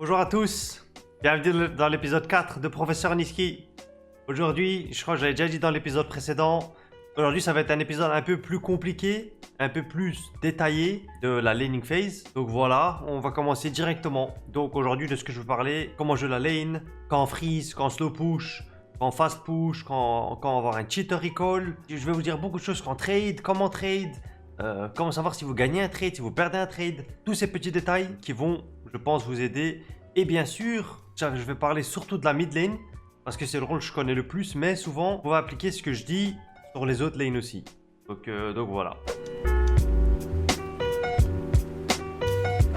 Bonjour à tous, bienvenue dans l'épisode 4 de Professeur Niski. Aujourd'hui, je crois que j'avais déjà dit dans l'épisode précédent, aujourd'hui ça va être un épisode un peu plus compliqué, un peu plus détaillé de la laning phase. Donc voilà, on va commencer directement. Donc aujourd'hui de ce que je veux parler, comment jouer la lane, quand freeze, quand slow push, quand fast push, quand avoir un cheater recall. Je vais vous dire beaucoup de choses, quand trade, comment trade, comment savoir si vous gagnez un trade, si vous perdez un trade. Tous ces petits détails qui vont, je pense, vous aider. Et bien sûr, je vais parler surtout de la mid lane, parce que c'est le rôle que je connais le plus, mais souvent, vous pouvez appliquer ce que je dis sur les autres lanes aussi. Donc voilà.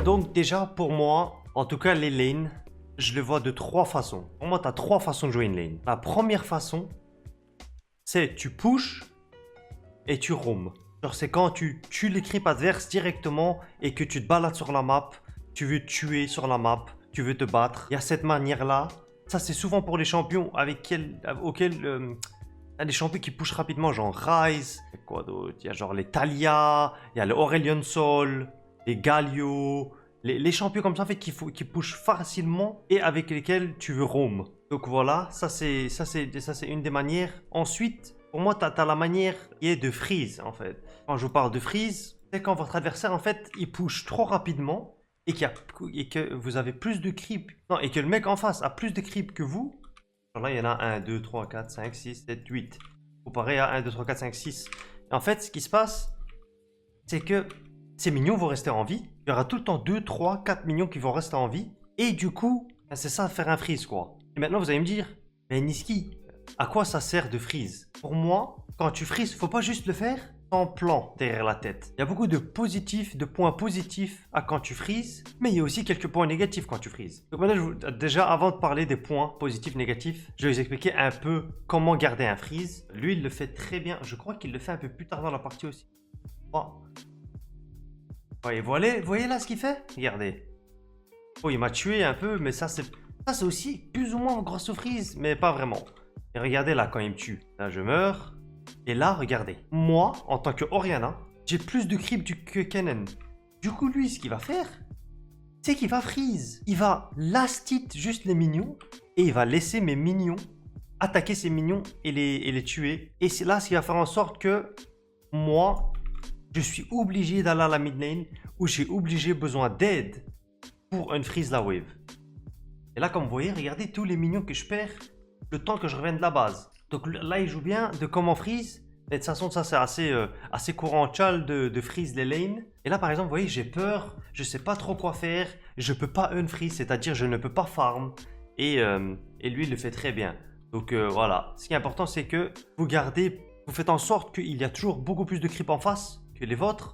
Donc déjà, pour moi, en tout cas les lanes, je les vois de trois façons. Pour moi, tu as trois façons de jouer une lane. La première façon, c'est tu push et tu roam. Genre c'est quand tu tues les creeps adverses directement et que tu te balades sur la map, tu veux tuer sur la map, tu veux te battre. Il y a cette manière-là. Ça, c'est souvent pour les champions auxquels... il y a des champions qui pushent rapidement, genre Ryze. Il y a quoi d'autre? Il y a genre les Talia, il y a le Aurelion Sol, les Galio. Les champions comme ça, en fait, qui pushent facilement et avec lesquels tu veux roam. Donc voilà, ça c'est une des manières. Ensuite, pour moi, tu as la manière qui est de freeze, en fait. Quand je vous parle de freeze, c'est quand votre adversaire, en fait, il push trop rapidement et que vous avez plus de creeps. Non, et que le mec en face a plus de creeps que vous. Alors là, il y en a 1, 2, 3, 4, 5, 6, 7, 8. Comparé à 1, 2, 3, 4, 5, 6. Et en fait, ce qui se passe, c'est que ces minions vont rester en vie. Il y aura tout le temps 2, 3, 4 minions qui vont rester en vie. Et du coup, c'est ça, faire un freeze, quoi. Et maintenant, vous allez me dire, mais Niski, à quoi ça sert de freeze? Pour moi, quand tu freeze, faut pas juste le faire sans plan derrière la tête. Il y a beaucoup de points positifs à quand tu freezes, mais il y a aussi quelques points négatifs quand tu freezes. Donc maintenant, déjà, avant de parler des points positifs, négatifs, je vais vous expliquer un peu comment garder un freeze. Lui, il le fait très bien. Je crois qu'il le fait un peu plus tard dans la partie aussi. Oh. Ouais, voyez là ce qu'il fait? Regardez. Oh, il m'a tué un peu, mais ça c'est aussi plus ou moins grâce au freeze, mais pas vraiment. Et regardez là, quand il me tue. Là, je meurs. Et là, regardez. Moi, en tant que Orianna, j'ai plus de creep que Kennen. Du coup, lui, ce qu'il va faire, c'est qu'il va freeze. Il va last hit juste les minions. Et il va laisser mes minions attaquer ces minions et les tuer. Et c'est là ce qui va faire en sorte que moi, je suis obligé d'aller à la mid lane où j'ai besoin d'aide pour unfreeze la wave. Et là, comme vous voyez, regardez tous les minions que je perds le temps que je revienne de la base. Donc là, il joue bien de comment freeze. Et de toute façon, ça c'est assez courant en chal de freeze les lanes. Et là, par exemple, vous voyez, j'ai peur, je sais pas trop quoi faire, je peux pas unfreeze, c'est-à-dire je ne peux pas farm. Et lui, il le fait très bien. Donc voilà, ce qui est important, c'est que vous faites en sorte qu'il y a toujours beaucoup plus de creep en face que les vôtres.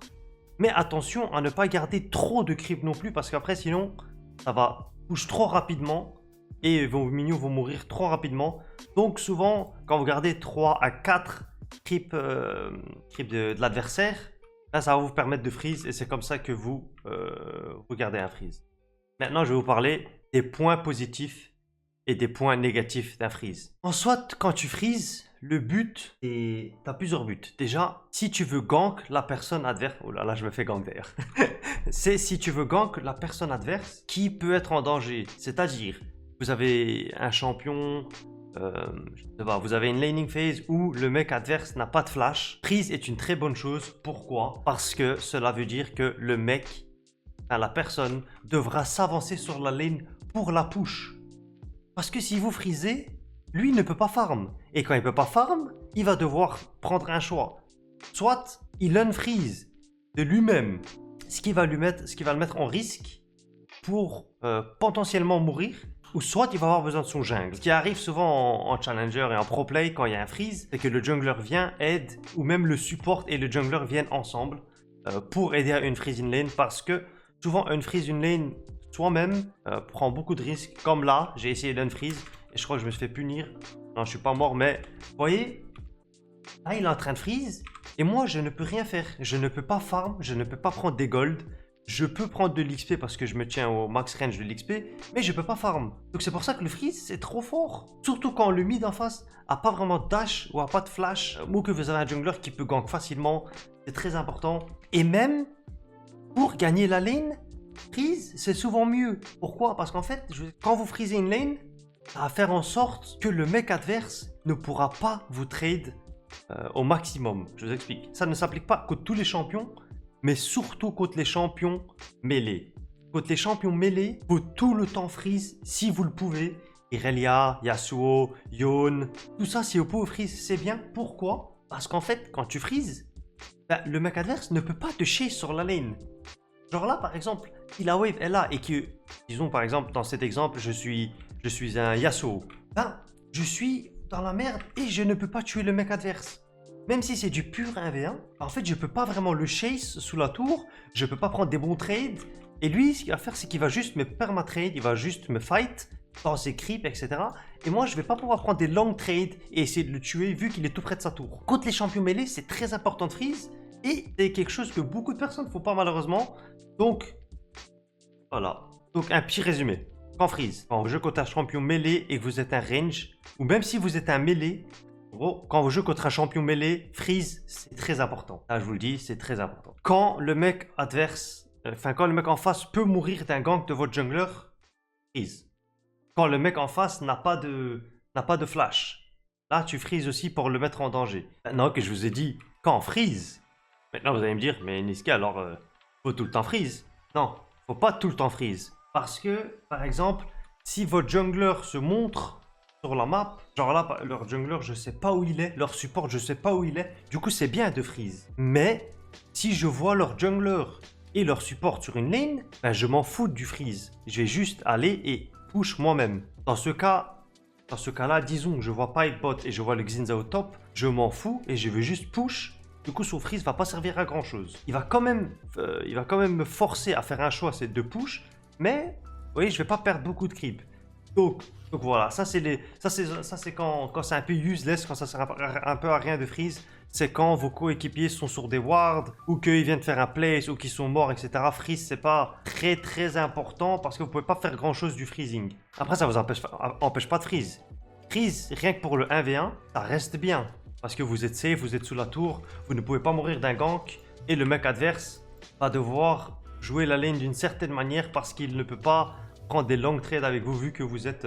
Mais attention à ne pas garder trop de creep non plus, parce qu'après, sinon, ça va push trop rapidement. Et vos minions vont mourir trop rapidement. Donc souvent, quand vous gardez 3 à 4 creeps de l'adversaire, là ça va vous permettre de freeze et c'est comme ça que vous gardez un freeze. Maintenant, je vais vous parler des points positifs et des points négatifs d'un freeze. En soit, quand tu freezes, le but, tu as plusieurs buts. Déjà, si tu veux gank la personne adverse, oh là là, je me fais gank d'ailleurs. C'est si tu veux gank la personne adverse qui peut être en danger. C'est-à-dire, vous avez un champion, je sais pas, vous avez une laning phase où le mec adverse n'a pas de flash. Freeze est une très bonne chose. Pourquoi? Parce que cela veut dire que le mec, la personne, devra s'avancer sur la lane pour la push. Parce que si vous freezez, lui ne peut pas farm. Et quand il ne peut pas farm, il va devoir prendre un choix. Soit il unfreeze de lui-même, ce qui va le mettre en risque pour potentiellement mourir. Ou soit il va avoir besoin de son jungle. Ce qui arrive souvent en challenger et en pro play quand il y a un freeze, c'est que le jungler vient, aide, ou même le support et le jungler viennent ensemble pour aider à unfreeze une lane, parce que souvent unfreeze une lane soi-même prend beaucoup de risques. Comme là, j'ai essayé d'unfreeze et je crois que je me suis fait punir. Non, je suis pas mort, mais vous voyez, là il est en train de freeze et moi je ne peux rien faire. Je ne peux pas farm, je ne peux pas prendre des gold. Je peux prendre de l'XP parce que je me tiens au max range de l'XP, mais je peux pas farm. Donc c'est pour ça que le freeze c'est trop fort. Surtout quand le mid en face a pas vraiment de dash ou a pas de flash, ou que vous avez un jungler qui peut gank facilement. C'est très important. Et même pour gagner la lane, freeze, c'est souvent mieux. Pourquoi? Parce qu'en fait, quand vous freezez une lane, ça va faire en sorte que le mec adverse ne pourra pas vous trade au maximum. Je vous explique. Ça ne s'applique pas contre tous les champions, mais surtout contre les champions mêlés. Contre les champions mêlés, faut tout le temps freeze si vous le pouvez. Irelia, Yasuo, Yone, tout ça, si vous pouvez freeze, c'est bien. Pourquoi? Parce qu'en fait, quand tu freezes, ben, le mec adverse ne peut pas te chase sur la lane. Genre là, par exemple, si la wave est là et que, disons par exemple, dans cet exemple, je suis un Yasuo. Ben, je suis dans la merde et je ne peux pas tuer le mec adverse. Même si c'est du pur 1v1, en fait, je peux pas vraiment le chase sous la tour, je peux pas prendre des bons trades. Et lui, ce qu'il va faire, c'est qu'il va juste me permatrade, il va juste me fight dans ses creeps, etc. Et moi, je vais pas pouvoir prendre des long trades et essayer de le tuer vu qu'il est tout près de sa tour. Contre les champions mêlés, c'est très important de freeze. Et c'est quelque chose que beaucoup de personnes ne font pas malheureusement. Donc, voilà. Donc, un petit résumé. Quand freeze, quand vous jouez contre un champion mêlé et que vous êtes un range, ou même si vous êtes un mêlé, quand vous jouez contre un champion mêlé, freeze, c'est très important. Là, je vous le dis, c'est très important. Quand le mec adverse, quand le mec en face peut mourir d'un gank de votre jungler, freeze. Quand le mec en face n'a pas de flash, là, tu freeze aussi pour le mettre en danger. Maintenant que je vous ai dit, quand freeze, maintenant vous allez me dire, mais Niska, alors, faut tout le temps freeze. Non, faut pas tout le temps freeze. Parce que, par exemple, si votre jungler se montre sur la map, genre là, leur jungler, je sais pas où il est, leur support, je sais pas où il est, du coup, c'est bien de freeze. Mais, si je vois leur jungler et leur support sur une lane, ben, je m'en fous du freeze. Je vais juste aller et push moi-même. Dans ce cas-là, disons que je vois Pipebot et je vois le Xinza au top, je m'en fous et je vais juste push. Du coup, son freeze va pas servir à grand chose. Il va quand même me forcer à faire un choix, c'est de push. Mais, vous voyez, je vais pas perdre beaucoup de creep. Donc voilà, ça c'est quand c'est un peu useless, quand ça sert un peu à rien de freeze. C'est quand vos coéquipiers sont sur des wards, ou qu'ils viennent faire un place, ou qu'ils sont morts, etc. Freeze, c'est pas très important, parce que vous pouvez pas faire grand chose du freezing. Après, ça vous empêche pas de freeze. Freeze, rien que pour le 1v1, ça reste bien. Parce que vous êtes safe, vous êtes sous la tour, vous ne pouvez pas mourir d'un gank, et le mec adverse va devoir jouer la lane d'une certaine manière parce qu'il ne peut pas prendre des long trades avec vous vu que vous êtes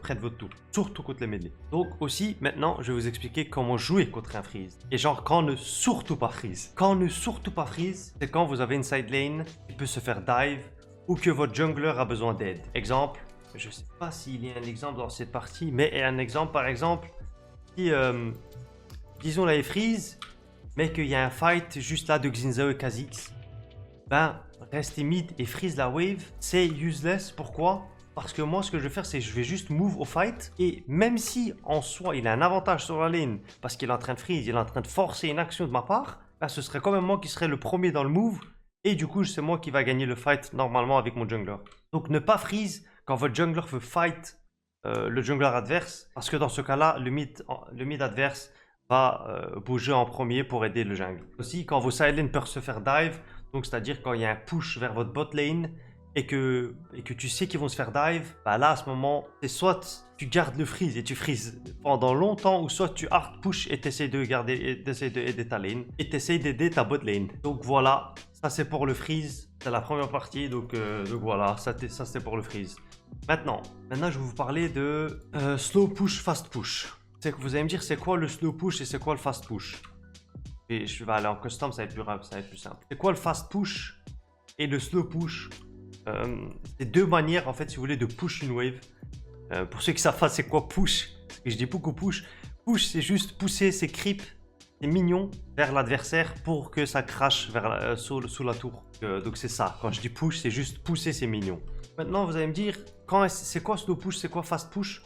près de votre tour. Surtout contre les mêlés. Donc aussi, maintenant, je vais vous expliquer comment jouer contre un freeze. Et genre, quand ne surtout pas freeze. Quand ne surtout pas freeze, c'est quand vous avez une side lane qui peut se faire dive ou que votre jungler a besoin d'aide. Exemple, je sais pas s'il y a un exemple dans cette partie, mais un exemple, par exemple, si, disons, là, il freeze, mais qu'il y a un fight juste là de Xinzao et Kha'Zix. Ben, rester mid et freeze la wave, c'est useless. Pourquoi? Parce que moi, ce que je vais faire, c'est que je vais juste move au fight. Et même si, en soi, il a un avantage sur la lane, parce qu'il est en train de freeze, il est en train de forcer une action de ma part, ben, ce serait quand même moi qui serais le premier dans le move. Et du coup, c'est moi qui va gagner le fight normalement avec mon jungler. Donc, ne pas freeze quand votre jungler veut fight le jungler adverse. Parce que dans ce cas-là, le mid adverse va bouger en premier pour aider le jungle. Aussi, quand vos side lane peuvent se faire dive, donc c'est-à-dire quand il y a un push vers votre bot lane et que tu sais qu'ils vont se faire dive, bah là à ce moment, c'est soit tu gardes le freeze et tu freezes pendant longtemps, ou soit tu hard push et tu essaies d'aider ta lane et tu essaies d'aider ta bot lane. Donc voilà, ça c'est pour le freeze, c'est la première partie, donc voilà, ça c'est pour le freeze. Maintenant, je vais vous parler de slow push, fast push. Vous allez me dire c'est quoi le slow push et c'est quoi le fast push? Et je vais aller en custom, ça va être plus rapide, ça va être plus simple. C'est quoi le fast push et le slow push? C'est deux manières, en fait, si vous voulez, de push une wave. Pour ceux qui savent pas c'est quoi push, parce que je dis beaucoup push. Push, c'est juste pousser ses creeps, ses minions, vers l'adversaire pour que ça crache sous la tour. Donc c'est ça, quand je dis push, c'est juste pousser ses minions. Maintenant, vous allez me dire, c'est quoi slow push, c'est quoi fast push?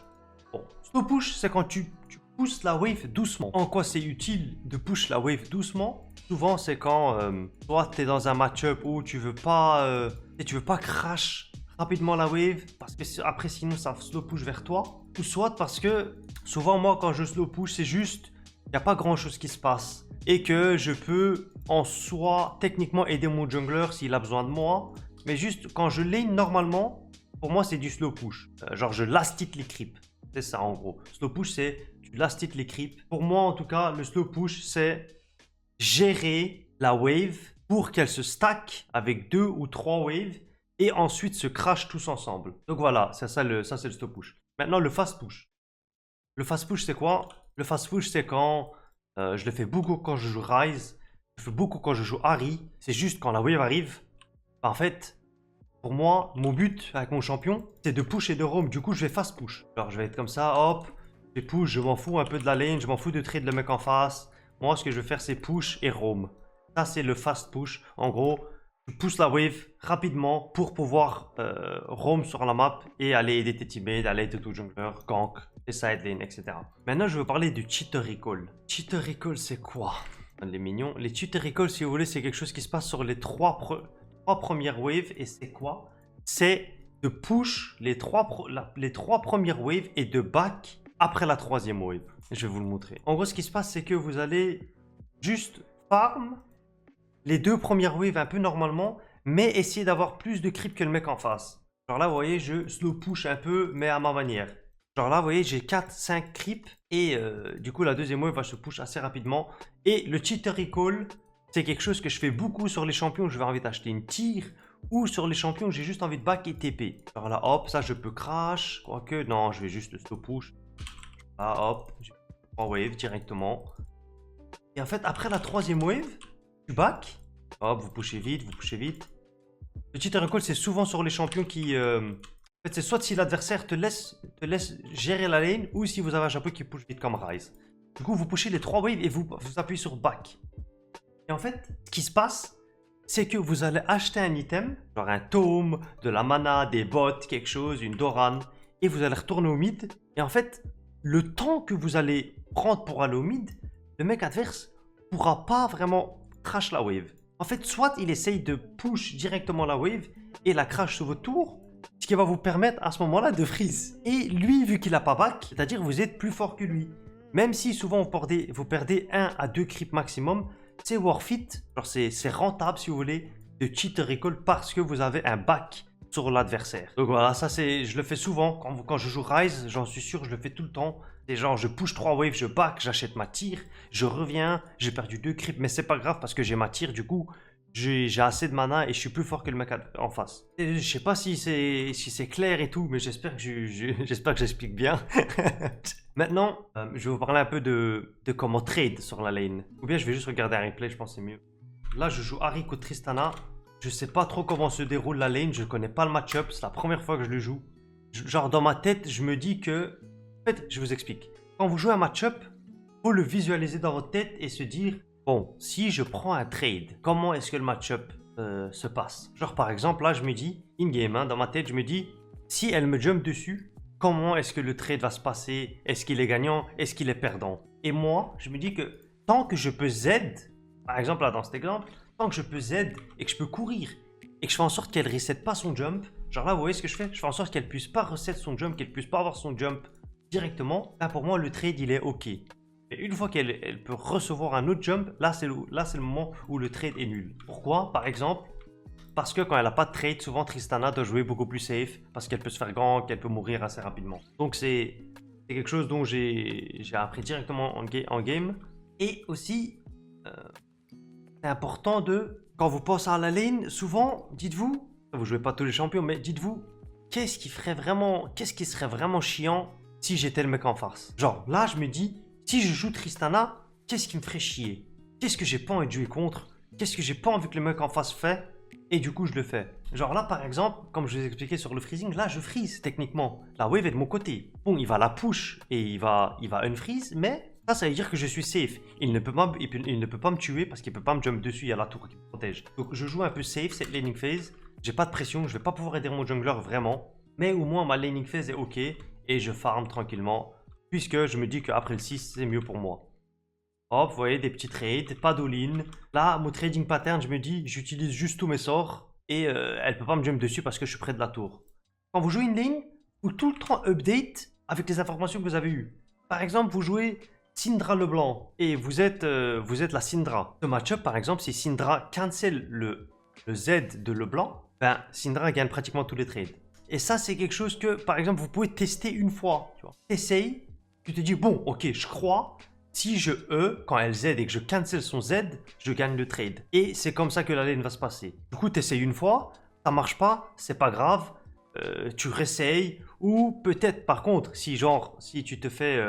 Bon, slow push, c'est quand tu pousse la wave doucement. En quoi c'est utile de push la wave doucement? Souvent, c'est quand toi, tu es dans un match-up où tu veux pas crash rapidement la wave parce que après, sinon, ça slow push vers toi. Ou soit parce que souvent, moi, quand je slow push, c'est juste il n'y a pas grand-chose qui se passe et que je peux en soi techniquement aider mon jungler s'il a besoin de moi. Mais juste quand je lane normalement, pour moi, c'est du slow push. Genre, je last hit les creeps. C'est ça en gros. Slow push, c'est tu last hit les creeps. Pour moi, en tout cas, le slow push, c'est gérer la wave pour qu'elles se stack avec 2 ou 3 waves et ensuite se crash tous ensemble. Donc voilà, ça c'est le stop push. Maintenant le fast push. Le fast push c'est quoi? Le fast push c'est quand je le fais beaucoup quand je joue Rise, je le fais beaucoup quand je joue Ahri. C'est juste quand la wave arrive, en fait, pour moi, mon but avec mon champion, c'est de push et de roam. Du coup, je vais fast push. Alors, je vais être comme ça, hop, je push, je m'en fous un peu de la lane, je m'en fous de trade le mec en face. Moi, ce que je vais faire, c'est push et roam. Ça, c'est le fast push. En gros, je pousse la wave rapidement pour pouvoir roam sur la map et aller aider tes teammates, aller aider tout jungler, gank, et side lane, etc. Maintenant, je veux parler du cheater recall. Cheater recall, c'est quoi? Les mignons. Les cheater recall, si vous voulez, c'est quelque chose qui se passe sur les trois premières waves. Et c'est quoi? C'est de push les trois premières waves et de back après la troisième wave. Je vais vous le montrer. En gros, ce qui se passe, c'est que vous allez juste farm les 2 premières waves un peu normalement, mais essayer d'avoir plus de creep que le mec en face. Genre là, vous voyez, je slow push un peu, mais à ma manière. Genre là, vous voyez, j'ai 4-5 creeps et du coup, la deuxième wave va se push assez rapidement. Et le cheater recall, c'est quelque chose que je fais beaucoup sur les champions où je vais envie d'acheter une tire ou sur les champions où j'ai juste envie de back et TP. Genre là, hop, ça je peux crash, quoique, non, je vais juste le slow push. Là, hop, je prends wave directement. Et en fait, après la troisième wave, tu back, hop, vous pushez vite, vous pushez vite. Le cheater recall, c'est souvent sur les champions qui... En fait, c'est soit si l'adversaire te laisse gérer la lane, ou si vous avez un champion qui push vite comme Rise. Du coup, vous pushez les 3 waves et vous appuyez sur back. Et en fait, ce qui se passe, c'est que vous allez acheter un item, genre un tome, de la mana, des bots, quelque chose, une Doran, et vous allez retourner au mid. Et en fait, le temps que vous allez prendre pour aller au mid, le mec adverse pourra pas vraiment crash la wave. En fait, soit il essaye de push directement la wave et la crash sur votre tour, ce qui va vous permettre à ce moment-là de freeze. Et lui, vu qu'il n'a pas back, c'est-à-dire vous êtes plus fort que lui. Même si souvent vous perdez 1 à 2 creeps maximum, c'est worth it, genre c'est rentable si vous voulez, de cheater recall parce que vous avez un back sur l'adversaire. Donc voilà, ça je le fais souvent, quand je joue Rise, j'en suis sûr, je le fais tout le temps. C'est genre, je push 3 waves, je back, j'achète ma tire, je reviens, j'ai perdu 2 creeps, mais c'est pas grave parce que j'ai ma tire, du coup, j'ai assez de mana et je suis plus fort que le mec en face. Et je sais pas si c'est clair et tout, mais j'espère que j'explique bien. Maintenant, je vais vous parler un peu de comment trade sur la lane. Ou bien je vais juste regarder un replay, je pense que c'est mieux. Là, je joue Ahri contre Tristana. Je sais pas trop comment se déroule la lane, je connais pas le match-up, c'est la première fois que je le joue. Genre dans ma tête, je me dis que... En fait, je vous explique. Quand vous jouez un match-up, faut le visualiser dans votre tête et se dire... Bon, si je prends un trade, comment est-ce que le match-up se passe? Genre par exemple, là je me dis, in-game, hein, dans ma tête, je me dis, si elle me jump dessus, comment est-ce que le trade va se passer? Est-ce qu'il est gagnant? Est-ce qu'il est perdant? Et moi, je me dis que tant que je peux Z, par exemple là dans cet exemple, tant que je peux Z et que je peux courir et que je fais en sorte qu'elle reset pas son jump, genre là vous voyez ce que je fais? Je fais en sorte qu'elle puisse pas reset son jump, qu'elle puisse pas avoir son jump directement. Là pour moi le trade il est ok. Et une fois qu'elle peut recevoir un autre jump, là c'est le moment où le trade est nul. Pourquoi? Par exemple, parce que quand elle n'a pas de trade, souvent Tristana doit jouer beaucoup plus safe, parce qu'elle peut se faire gank, qu'elle peut mourir assez rapidement. Donc c'est quelque chose dont j'ai appris directement en game. Et aussi, c'est important de, quand vous passez à la lane, souvent, dites-vous, vous jouez pas tous les champions, mais dites-vous, qu'est-ce qui serait vraiment chiant si j'étais le mec en face? Genre, là je me dis, si je joue Tristana, qu'est-ce qui me ferait chier? Qu'est-ce que j'ai pas envie de jouer contre? Qu'est-ce que j'ai pas envie que le mec en face fait? Et du coup, je le fais. Genre là, par exemple, comme je vous ai expliqué sur le freezing, là, je freeze techniquement. La wave est de mon côté. Bon, il va la push et il va unfreeze, mais ça veut dire que je suis safe. Il ne peut pas me tuer parce qu'il peut pas me jump dessus, il y a la tour qui me protège. Donc, je joue un peu safe cette laning phase. J'ai pas de pression, je vais pas pouvoir aider mon jungler vraiment. Mais au moins, ma laning phase est ok et je farm tranquillement. Puisque je me dis qu'après le 6, c'est mieux pour moi. Hop, vous voyez, des petits trades, pas d'all-in. Là, mon trading pattern, je me dis, j'utilise juste tous mes sorts. Et elle peut pas me jump dessus parce que je suis près de la tour. Quand vous jouez une lane, vous tout le temps update avec les informations que vous avez eues. Par exemple, vous jouez Syndra Leblanc et vous êtes la Syndra. Ce match-up, par exemple, si Syndra cancel le Z de Leblanc, ben Syndra gagne pratiquement tous les trades. Et ça, c'est quelque chose que, par exemple, vous pouvez tester une fois. Tu vois. T'essayes. Tu te dis, bon, ok, je crois, Si je E quand elle Z et que je cancel son Z, je gagne le trade. Et c'est comme ça que la lane va se passer. Du coup, tu essayes une fois, ça marche pas, c'est pas grave, tu réessayes. Ou peut-être par contre, si tu te fais,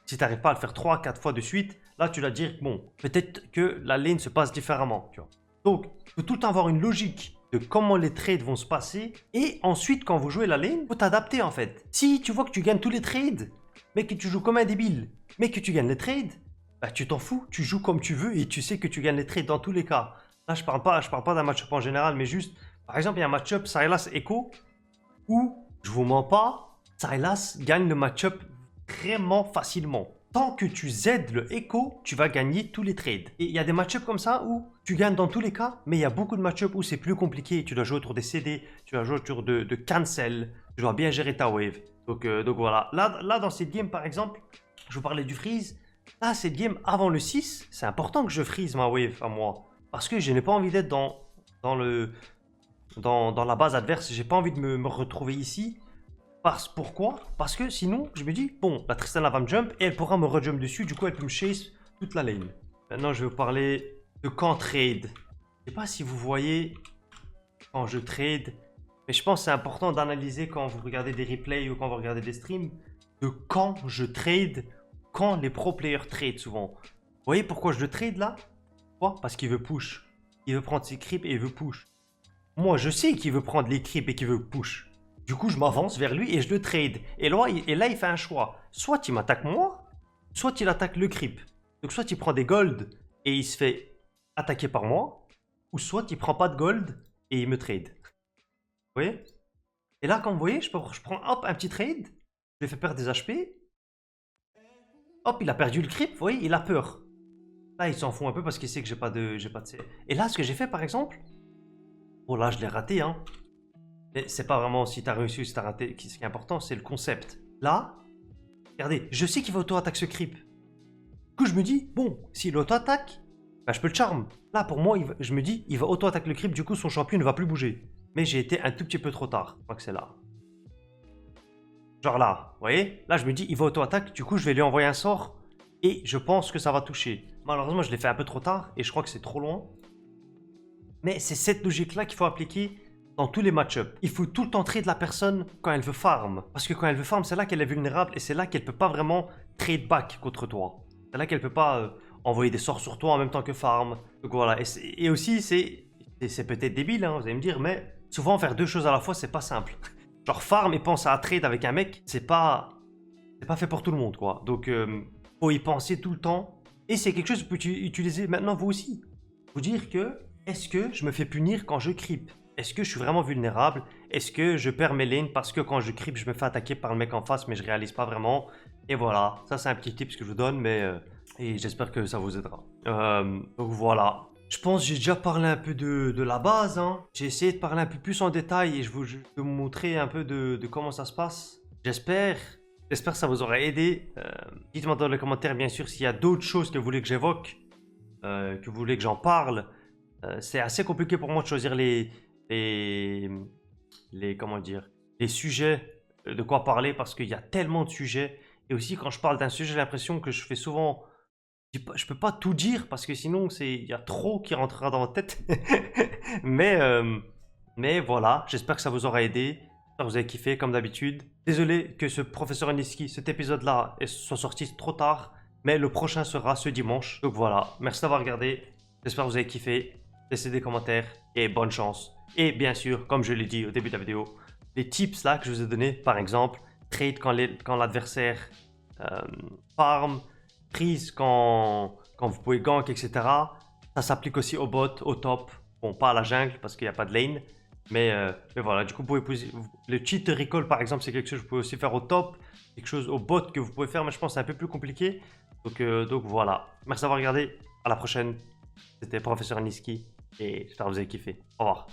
si tu n'arrives pas à le faire 3-4 fois de suite, là tu vas dire, bon, peut-être que la lane se passe différemment. Tu vois. Donc, il faut tout le temps avoir une logique de comment les trades vont se passer. Et ensuite, quand vous jouez la lane, il faut t'adapter en fait. Si tu vois que tu gagnes tous les trades, mais que tu joues comme un débile, mais que tu gagnes les trades, bah tu t'en fous, tu joues comme tu veux et tu sais que tu gagnes les trades dans tous les cas. Là, je parle pas d'un match-up en général, mais juste, par exemple, il y a un match-up Sylas Echo où, je vous mens pas, Sylas gagne le match-up vraiment facilement. Tant que tu Z le Echo, tu vas gagner tous les trades. Et il y a des match-ups comme ça où tu gagnes dans tous les cas, mais il y a beaucoup de match-ups où c'est plus compliqué. Tu dois jouer autour des CD, tu dois jouer autour de cancel, tu dois bien gérer ta wave. Donc voilà. Là, dans cette game, par exemple, je vous parlais du freeze. Là, cette game, avant le 6, c'est important que je freeze ma wave à moi. Parce que je n'ai pas envie d'être dans la base adverse. J'ai pas envie de me retrouver ici. Pourquoi? Parce que sinon, je me dis, bon, la Tristana va me jump et elle pourra me rejump dessus. Du coup, elle peut me chase toute la lane. Maintenant, je vais vous parler de quand trade. Je sais pas si vous voyez quand je trade. Mais je pense que c'est important d'analyser quand vous regardez des replays ou quand vous regardez des streams. De quand je trade. Quand les pro players trade souvent. Vous voyez pourquoi je le trade là? Pourquoi? Parce qu'il veut push. Il veut prendre ses creeps et il veut push. Moi, je sais qu'il veut prendre les creeps et qu'il veut push. Du coup, je m'avance vers lui et je le trade. Et là, il fait un choix. Soit il m'attaque moi, soit il attaque le creep. Donc, soit il prend des gold et il se fait attaquer par moi, ou soit il prend pas de gold et il me trade. Vous voyez? Et là, comme vous voyez, je prends hop, un petit trade, je lui fais perdre des HP. Hop, il a perdu le creep, vous voyez, il a peur. Là, il s'en fout un peu parce qu'il sait que j'ai pas de C. Et là, ce que j'ai fait, par exemple, bon là, je l'ai raté, hein. Mais c'est pas vraiment si t'as réussi ou si t'as raté. Ce qui est important, c'est le concept. Là, regardez, je sais qu'il va auto-attaque ce creep. Du coup, je me dis, bon, s'il auto-attaque, bah, je peux le charm. Là, pour moi, je me dis, il va auto-attaque le creep, du coup, son champion ne va plus bouger. Mais j'ai été un tout petit peu trop tard. Je crois que c'est là. Genre là, vous voyez? Là, je me dis, il va auto-attaque, du coup, je vais lui envoyer un sort. Et je pense que ça va toucher. Malheureusement, je l'ai fait un peu trop tard et je crois que c'est trop loin. Mais c'est cette logique-là qu'il faut appliquer dans tous les match-ups. Il faut tout le temps trade la personne quand elle veut farm. Parce que quand elle veut farm, c'est là qu'elle est vulnérable et c'est là qu'elle peut pas vraiment trade back contre toi. C'est là qu'elle peut pas envoyer des sorts sur toi en même temps que farm. Donc voilà. Et aussi, c'est peut-être débile, hein, vous allez me dire, mais souvent faire deux choses à la fois, c'est pas simple. Genre farm et penser à trade avec un mec, c'est pas fait pour tout le monde, quoi. Donc, faut y penser tout le temps. Et c'est quelque chose que vous pouvez utiliser maintenant vous aussi. Vous dire que, est-ce que je me fais punir quand je creep? Est-ce que je suis vraiment vulnérable? Est-ce que je perds mes lanes parce que quand je creep, je me fais attaquer par le mec en face, mais je réalise pas vraiment? Et voilà, ça c'est un petit tip que je vous donne, mais et j'espère que ça vous aidera. Donc voilà. Je pense que j'ai déjà parlé un peu de la base. Hein. J'ai essayé de parler un peu plus en détail et je vais vous montrer un peu de comment ça se passe. J'espère que ça vous aura aidé. Dites-moi dans les commentaires, bien sûr, s'il y a d'autres choses que vous voulez que j'évoque, que vous voulez que j'en parle. C'est assez compliqué pour moi de choisir comment dire, les sujets de quoi parler parce qu'il y a tellement de sujets. Et aussi, quand je parle d'un sujet, j'ai l'impression que je fais souvent... Je peux pas tout dire parce que sinon, il y a trop qui rentrera dans ma tête. mais voilà, j'espère que ça vous aura aidé. J'espère que vous avez kiffé comme d'habitude. Désolé que ce professeur Niski, cet épisode-là, soit sorti trop tard. Mais le prochain sera ce dimanche. Donc voilà, merci d'avoir regardé. J'espère que vous avez kiffé. Laissez des commentaires et bonne chance. Et bien sûr, comme je l'ai dit au début de la vidéo, les tips là que je vous ai donnés, par exemple, trade quand l'adversaire farm, prise quand vous pouvez gank, etc. Ça s'applique aussi au bot, au top. Bon, pas à la jungle parce qu'il n'y a pas de lane. Mais voilà, du coup, vous pouvez le cheat recall par exemple, c'est quelque chose que vous pouvez aussi faire au top. Quelque chose au bot que vous pouvez faire, mais je pense que c'est un peu plus compliqué. Donc voilà, merci d'avoir regardé. À la prochaine. C'était Professeur Niski et j'espère que vous avez kiffé. Au revoir.